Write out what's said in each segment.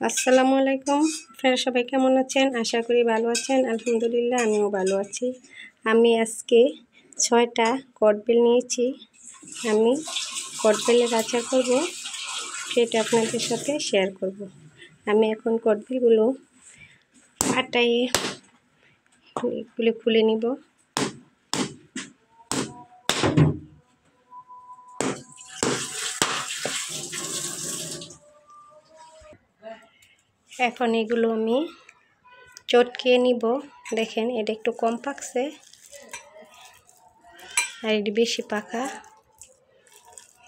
আসসালামু আলাইকুম। আপনারা সবাই কেমন আছেন? আশা করি ভালো আছেন। আলহামদুলিল্লাহ আমিও ভালো আছি। আমি আজকে 6টা কদবেল নিয়েছি। আমি কদবেলের আচার করব, সেটা আপনাদের সাথে শেয়ার করব। আমি এখন কদবেলগুলো আটায় খুলে নিব। এখন এগুলো আমি চটকিয়ে নিব। দেখেন এটা একটু কম পাকছে আর এটি বেশি পাকা।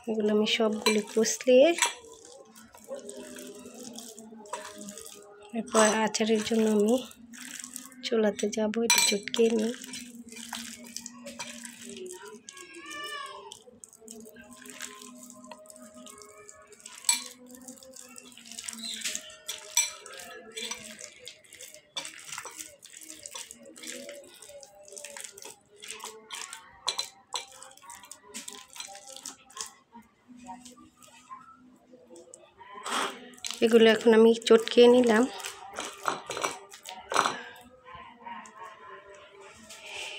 এগুলো আমি সবগুলি কুচলিয়ে এরপর আচারের জন্য আমি চুলাতে যাব। এটা চটকিয়ে নিই। এগুলো এখন আমি চটকিয়ে নিলাম।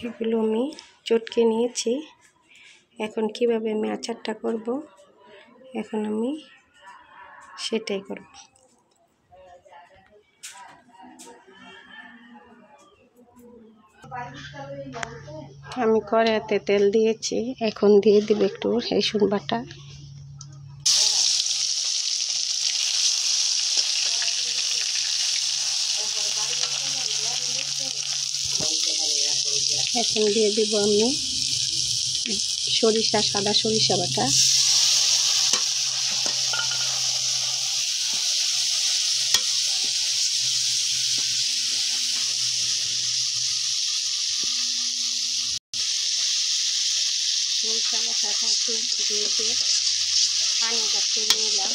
এগুলো আমি চটকিয়ে নিয়েছি। এখন কিভাবে আমি আচারটা করব, এখন আমি সেটাই করব। আমি কড়াইতে তেল দিয়েছি, এখন দিয়ে দিব একটু রসুন বাটা। এখন দিয়ে দিব আমি সাদা সরিষা বাটা। সরিষা বাটাটা একটু দিয়ে পানিটা ফেলে নিলাম।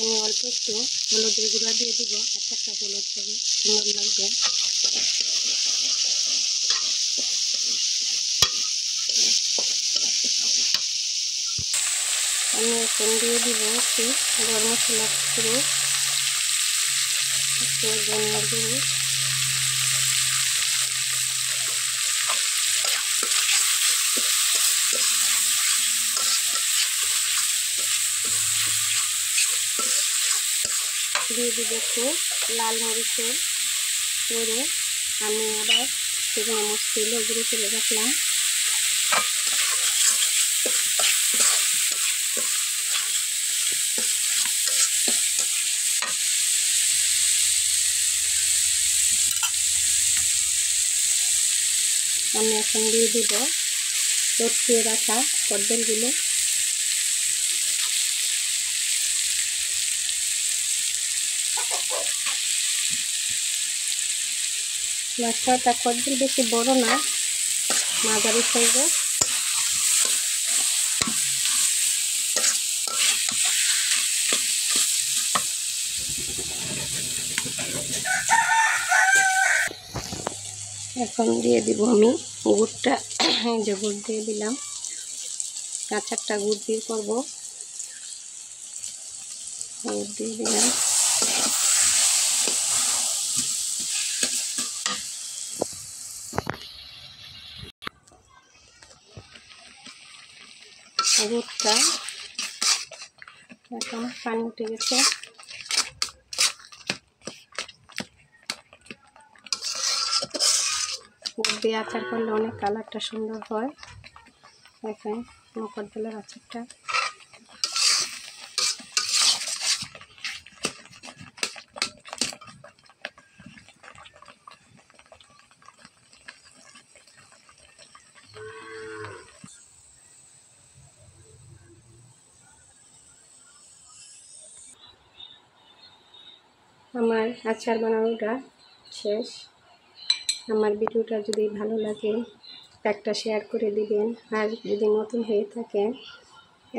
আমি অল্প একটু হলুদের গুঁড়া দিয়ে দিব, একটা হলুদ হবে, সুন্দর লাগবে। আমি এখন দিয়ে দিব একটু গরম মশলা গুঁড়ো, একটু ধনিয়ার গুঁড়ো, দিয়ে দিব একটু লাল মরিচের গুঁড়ো। আমি আবার শুকনো মরিচ তেলে গুঁড়ো করে রাখলাম। আমি এখন দিয়ে দিব চটকিয়ে রাখা কদবেলগুলো। আমার 6টা কদবেল বেশি বড় না, মাঝারি সাইজের। এখন দিয়ে দিব আমি গুড়টা। এই যে গুড় দিয়ে দিলাম, আচারটা গুড় দিয়ে করব। গুড় দিয়ে দিলাম। গুড়টা এখন পানি উঠে গেছে। গুড় দিয়ে আচার করলে অনেক কালারটা সুন্দর হয়। দেখেন কদবেলের আচারটা। আমার আচার বানানোটা শেষ। আমার ভিডিওটা যদি ভালো লাগে একটা শেয়ার করে দিবেন, আর যদি নতুন হয়ে থাকেন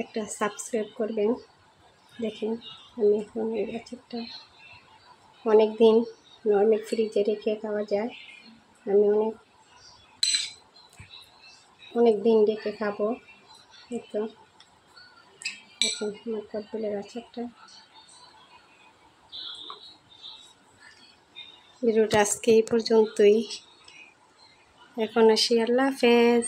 একটা সাবস্ক্রাইব করবেন। দেখেন আমি এখন এই আচারটা অনেক দিন নর্মাল ফ্রিজে রেখে খাওয়া যায়। আমি অনেক দিন রেখে খাবো। এই তো এখন আমার কদবেলের আচারটা। ভিডিওটা আজকে এই পর্যন্তই। এখন আসি, আল্লাহ হাফেজ।